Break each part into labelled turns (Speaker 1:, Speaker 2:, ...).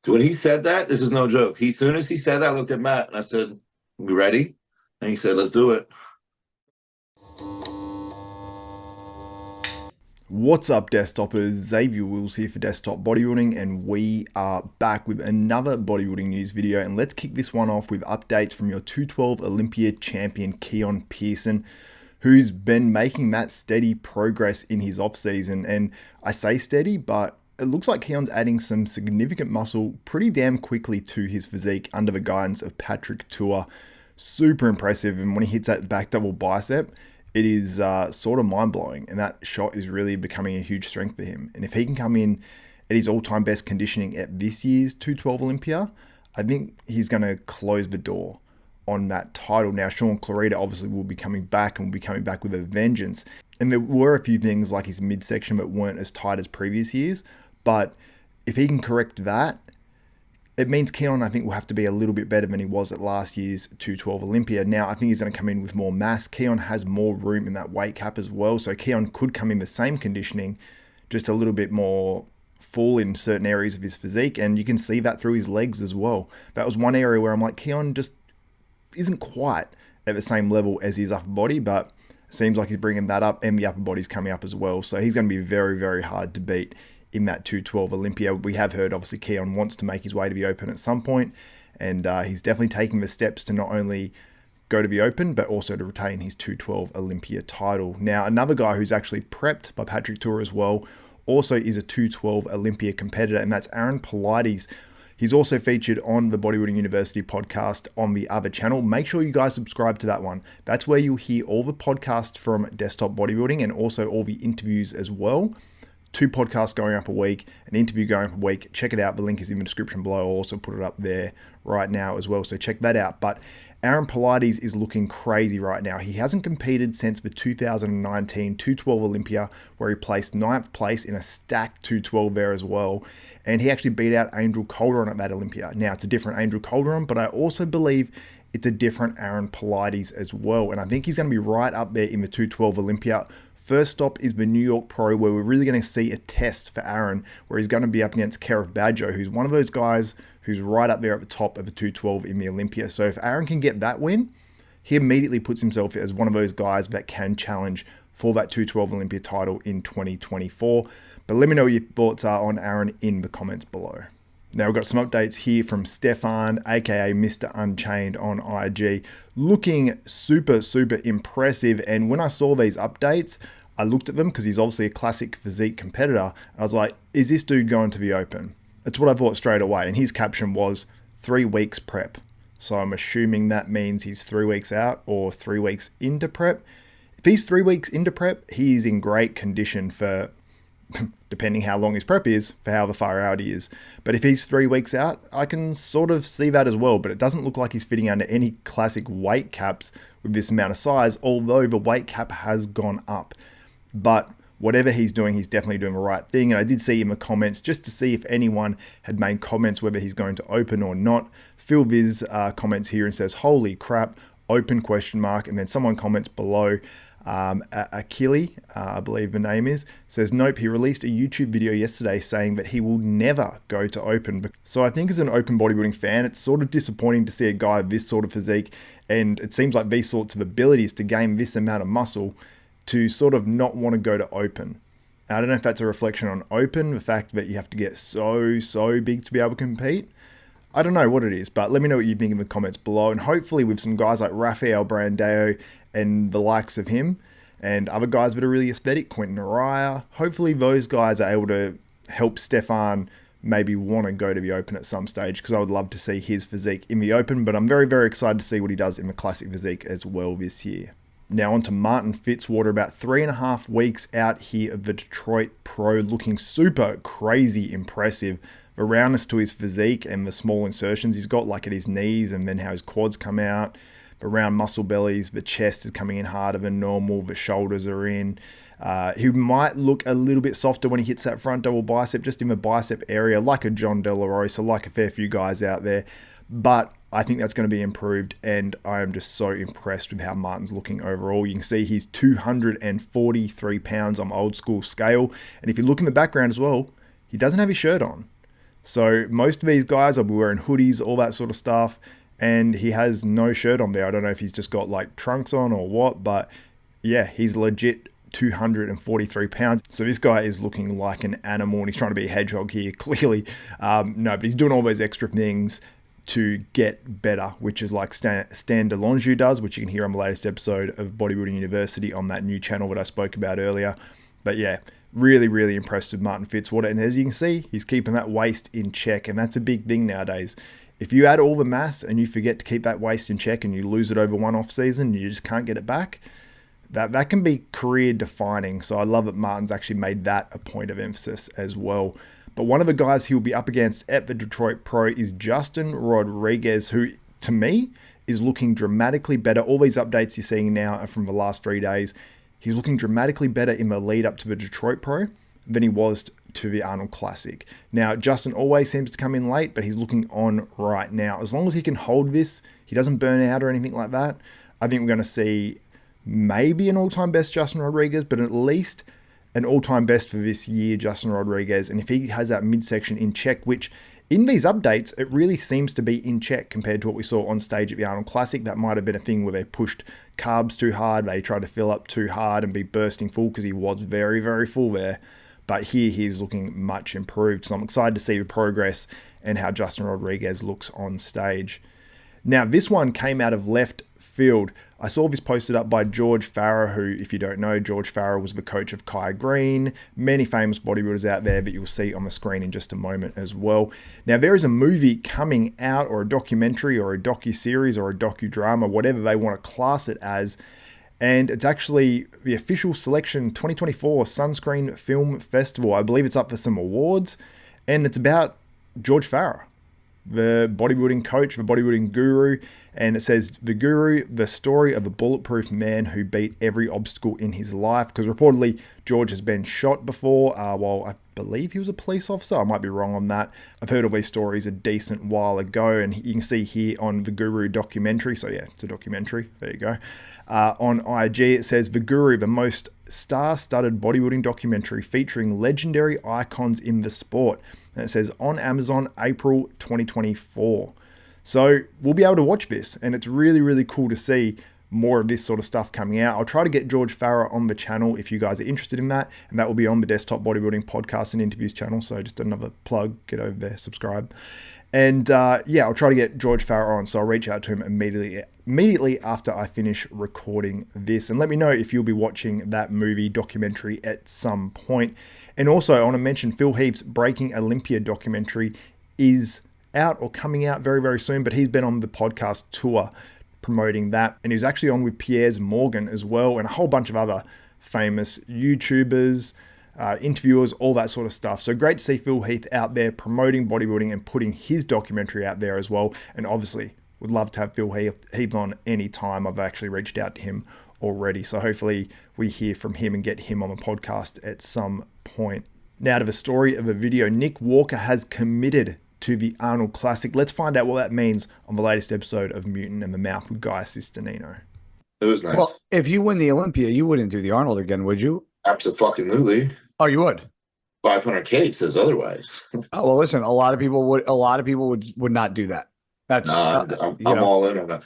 Speaker 1: When he said that, this is no joke. As soon as he said that, I looked at Matt and I said, "We ready?" And he said, "Let's do it."
Speaker 2: What's up, Desktopers? Xavier Wills here for Desktop Bodybuilding, and we are back with another bodybuilding news video. And let's kick this one off with updates from your 212 Olympia champion Keone Pearson, who's been making that steady progress in his off season. And I say steady, but it looks like Keone's adding some significant muscle pretty damn quickly to his physique under the guidance of Patrick Tour. Super impressive, and when he hits that back double bicep, it is sort of mind-blowing, and that shot is really becoming a huge strength for him. And if he can come in at his all-time best conditioning at this year's 212 Olympia, I think he's going to close the door on that title. Now, Sean Clarita obviously will be coming back, and will be coming back with a vengeance. And there were a few things like his midsection that weren't as tight as previous years, but if he can correct that, it means Keone, I think, will have to be a little bit better than he was at last year's 212 Olympia. Now, I think he's going to come in with more mass. Keone has more room in that weight cap as well. So Keone could come in the same conditioning, just a little bit more full in certain areas of his physique. And you can see that through his legs as well. That was one area where I'm like, Keone just isn't quite at the same level as his upper body, but it seems like he's bringing that up, and the upper body's coming up as well. So he's going to be very, very hard to beat in that 212 Olympia. We have heard, obviously, Keone wants to make his way to the Open at some point, and he's definitely taking the steps to not only go to the Open, but also to retain his 212 Olympia title. Now, another guy who's actually prepped by Patrick Tour as well, also is a 212 Olympia competitor, and that's Aaron Pilates. He's also featured on the Bodybuilding University podcast on the other channel. Make sure you guys subscribe to that one. That's where you'll hear all the podcasts from Desktop Bodybuilding and also all the interviews as well. 2 podcasts going up a week, an interview going up a week. Check it out. The link is in the description below. I'll also put it up there right now as well. So check that out. But Aaron Pilates is looking crazy right now. He hasn't competed since the 2019 212 Olympia, where he placed 9th place in a stacked 212 there as well. And he actually beat out Angel Calderon at that Olympia. Now, it's a different Angel Calderon, but I also believe it's a different Aaron Pilates as well. And I think he's going to be right up there in the 212 Olympia. First stop is the New York Pro, where we're really going to see a test for Aaron, where he's going to be up against Kerif Badjo, who's one of those guys who's right up there at the top of the 212 in the Olympia. So if Aaron can get that win, he immediately puts himself as one of those guys that can challenge for that 212 Olympia title in 2024. But let me know what your thoughts are on Aaron in the comments below. Now, we've got some updates here from Stephane, aka Mr. Unchained on IG, looking super, super impressive. And when I saw these updates, I looked at them because he's obviously a classic physique competitor. I was like, is this dude going to the Open? That's what I thought straight away. And his caption was 3 weeks prep. So I'm assuming that means he's 3 weeks out or 3 weeks into prep. If he's 3 weeks into prep, he is in great condition for, depending how long his prep is, for how far out he is. But if he's 3 weeks out, I can sort of see that as well. But it doesn't look like he's fitting under any classic weight caps with this amount of size, although the weight cap has gone up. But whatever he's doing, he's definitely doing the right thing. And I did see in the comments, just to see if anyone had made comments whether he's going to Open or not. Phil Viz comments here and says, "Holy crap, Open question mark." And then someone comments below, Achille, I believe the name is, says, "Nope, he released a YouTube video yesterday saying that he will never go to Open." So I think as an Open bodybuilding fan, it's sort of disappointing to see a guy of this sort of physique, and it seems like these sorts of abilities to gain this amount of muscle, to sort of not want to go to Open. Now, I don't know if that's a reflection on Open, the fact that you have to get so big to be able to compete. I don't know what it is, but let me know what you think in the comments below. And hopefully with some guys like Rafael Brandao and the likes of him, and other guys that are really aesthetic, Quentin Araya, hopefully those guys are able to help Stephane maybe want to go to the Open at some stage, because I would love to see his physique in the Open, but I'm very, very excited to see what he does in the classic physique as well this year. Now on to Martin Fitzwater, about 3.5 weeks out here of the Detroit Pro, looking super crazy impressive. The roundness to his physique and the small insertions he's got, like at his knees, and then how his quads come out, the round muscle bellies, the chest is coming in harder than normal, the shoulders are in. He might look a little bit softer when he hits that front double bicep, just in the bicep area, like a John De La Rosa, like a fair few guys out there. But I think that's going to be improved, and I am just so impressed with how Martin's looking overall. You can see he's 243 pounds on old school scale, and if you look in the background as well, he doesn't have his shirt on. So most of these guys will be wearing hoodies, all that sort of stuff, and he has no shirt on there. I don't know if he's just got like trunks on or what, but yeah, he's legit 243 pounds. So this guy is looking like an animal, and he's trying to be a hedgehog here, clearly. No, but he's doing all those extra things to get better, which is like Stan DeLonge does, which you can hear on the latest episode of Bodybuilding University on that new channel that I spoke about earlier. But yeah, really, really impressed with Martin Fitzwater. And as you can see, he's keeping that waist in check, and that's a big thing nowadays. If you add all the mass and you forget to keep that waist in check and you lose it over one off season and you just can't get it back, that can be career defining. So I love that Martin's actually made that a point of emphasis as well. But one of the guys he'll be up against at the Detroit Pro is Justin Rodriguez, who to me is looking dramatically better. All these updates you're seeing now are from the last 3 days. He's looking dramatically better in the lead up to the Detroit Pro than he was to the Arnold Classic. Now, Justin always seems to come in late, but he's looking on right now. As long as he can hold this, he doesn't burn out or anything like that, I think we're going to see maybe an all-time best Justin Rodriguez, but at least an all-time best for this year, Justin Rodriguez. And if he has that midsection in check, which in these updates, it really seems to be in check compared to what we saw on stage at the Arnold Classic. That might have been a thing where they pushed carbs too hard, they tried to fill up too hard and be bursting full, because he was very, very full there. But here he's looking much improved. So I'm excited to see the progress and how Justin Rodriguez looks on stage. Now, this one came out of left field. I saw this posted up by George Farah, who, if you don't know, George Farah was the coach of Kai Green, many famous bodybuilders out there that you'll see on the screen in just a moment as well. Now, there is a movie coming out, or a documentary, or a docu-series, or a docudrama, whatever they want to class it as, and it's actually the official selection 2024 Sunscreen Film Festival. I believe it's up for some awards, and it's about George Farah, the bodybuilding coach, the bodybuilding guru, and it says the guru, the story of a bulletproof man who beat every obstacle in his life, because reportedly George has been shot before while I believe he was a police officer. I might be wrong on that. I've heard all these stories a decent while ago, and you can see here on the Guru documentary, so yeah, it's a documentary, there you go. On IG it says the Guru, the most star-studded bodybuilding documentary featuring legendary icons in the sport. And it says on Amazon, April 2024. So we'll be able to watch this, and it's really, really cool to see more of this sort of stuff coming out. I'll try to get George Farah on the channel if you guys are interested in that, and that will be on the Desktop Bodybuilding Podcast and Interviews channel. So just another plug, get over there, subscribe. And yeah, I'll try to get George Farah on, so I'll reach out to him immediately after I finish recording this. And let me know if you'll be watching that movie documentary at some point. And also, I want to mention Phil Heath's Breaking Olympia documentary is out or coming out very, very soon, but he's been on the podcast tour promoting that. And he was actually on with Piers Morgan as well, and a whole bunch of other famous YouTubers, interviewers, all that sort of stuff. So great to see Phil Heath out there promoting bodybuilding and putting his documentary out there as well. And obviously would love to have Phil Heath on any time. I've actually reached out to him already. So hopefully we hear from him and get him on the podcast at some point. Now to the story of the video. Nick Walker has committed to the Arnold Classic. Let's find out what that means on the latest episode of Mutant and the Mouth with Guy Sistanino.
Speaker 1: It was nice.
Speaker 3: Well, if you win the Olympia, you wouldn't do the Arnold again, would you?
Speaker 1: Absolutely.
Speaker 3: Oh, you would.
Speaker 1: 500K says otherwise.
Speaker 3: Oh well, listen. A lot of people would not do that. That's
Speaker 1: I'm all in on that.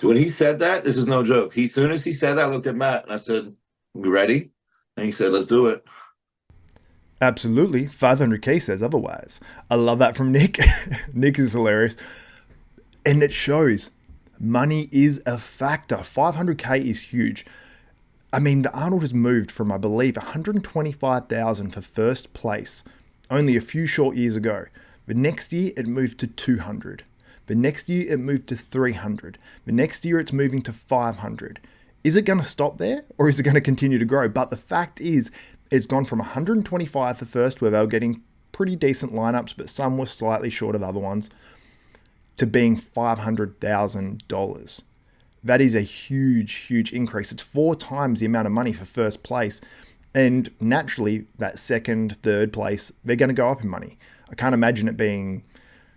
Speaker 1: When he said that, this is no joke. As soon as he said that, I looked at Matt and I said, "You ready?" And he said, "Let's do it."
Speaker 2: Absolutely. 500K says otherwise. I love that from Nick. Nick is hilarious. And it shows money is a factor. 500K is huge. I mean, the Arnold has moved from, I believe, 125,000 for first place only a few short years ago. The next year, it moved to 200. The next year, it moved to 300. The next year, it's moving to 500. Is it going to stop there, or is it going to continue to grow? But the fact is, it's gone from 125 for first, where they were getting pretty decent lineups, but some were slightly short of other ones, to being $500,000. That is a huge, huge increase. It's 4 times the amount of money for first place. And naturally, that second, third place, they're going to go up in money. I can't imagine it being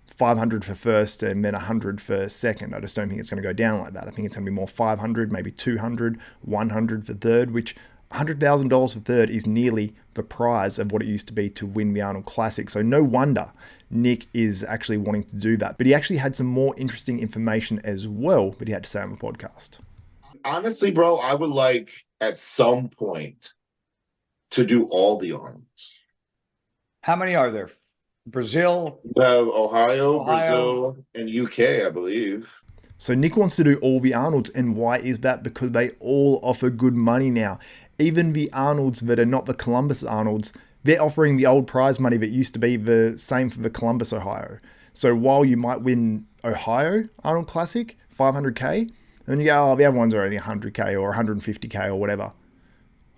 Speaker 2: 500 for first and then 100 for second. I just don't think it's going to go down like that. I think it's going to be more 500, maybe 200, 100 for third, which $100,000 for third is nearly the prize of what it used to be to win the Arnold Classic. So no wonder Nick is actually wanting to do that. But he actually had some more interesting information as well that he had to say on the podcast.
Speaker 1: Honestly, bro, I would like at some point to do all the Arnolds.
Speaker 3: How many are there? Brazil?
Speaker 1: You have Ohio,
Speaker 3: Ohio.
Speaker 1: Brazil, and UK, I believe.
Speaker 2: So Nick wants to do all the Arnolds, and why is that? Because they all offer good money now. Even the Arnolds that are not the Columbus Arnolds, they're offering the old prize money that used to be the same for the Columbus, Ohio. So while you might win Ohio Arnold Classic, 500K, and you go, oh, the other ones are only 100K or 150K or whatever.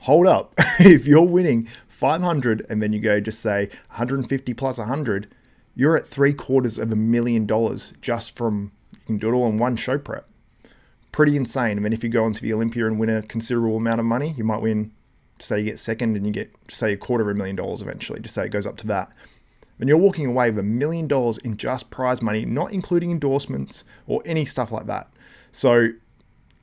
Speaker 2: Hold up. If you're winning 500 and then you go just say 150 plus 100, you're at $750,000 just from, you can do it all in one show prep. Pretty insane. And then if you go into the Olympia and win a considerable amount of money, you might win, say you get second and you get, say, $250,000 eventually, just say it goes up to that. Then you're walking away with $1 million in just prize money, not including endorsements or any stuff like that. So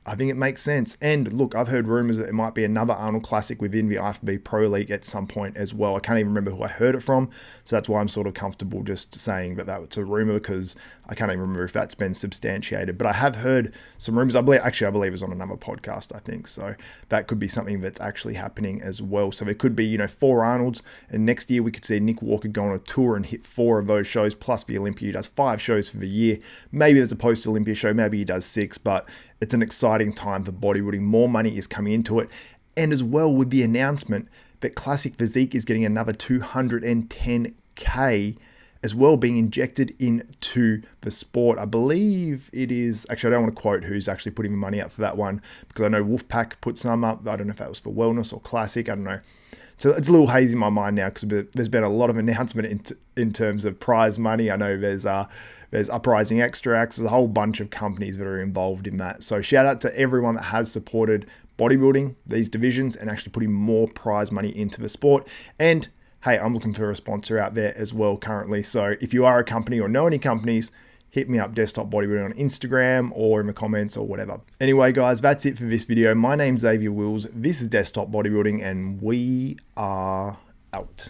Speaker 2: I think it makes sense. And look, I've heard rumors that it might be another Arnold Classic within the IFBB Pro League at some point as well. I can't even remember who I heard it from. So that's why I'm sort of comfortable just saying that that's a rumor, because I can't even remember if that's been substantiated. But I have heard some rumors. I believe it was on another podcast, I think. So that could be something that's actually happening as well. So there could be, 4 Arnolds. And next year we could see Nick Walker go on a tour and hit 4 of those shows, plus the Olympia. He does 5 shows for the year. Maybe there's a post-Olympia show. Maybe he does 6, but it's an exciting time for bodybuilding. More money is coming into it. And as well with the announcement that Classic Physique is getting another $210K as well being injected into the sport. I believe it is, actually I don't want to quote who's actually putting the money up for that one, because I know Wolfpack put some up. I don't know if that was for Wellness or Classic. I don't know. So it's a little hazy in my mind now, because there's been a lot of announcement in terms of prize money. I know there's Uprising Extracts, there's a whole bunch of companies that are involved in that. So shout out to everyone that has supported bodybuilding, these divisions, and actually putting more prize money into the sport. And hey, I'm looking for a sponsor out there as well currently. So if you are a company or know any companies, hit me up, Desktop Bodybuilding on Instagram or in the comments or whatever. Anyway, guys, that's it for this video. My name's Xavier Wills. This is Desktop Bodybuilding, and we are out.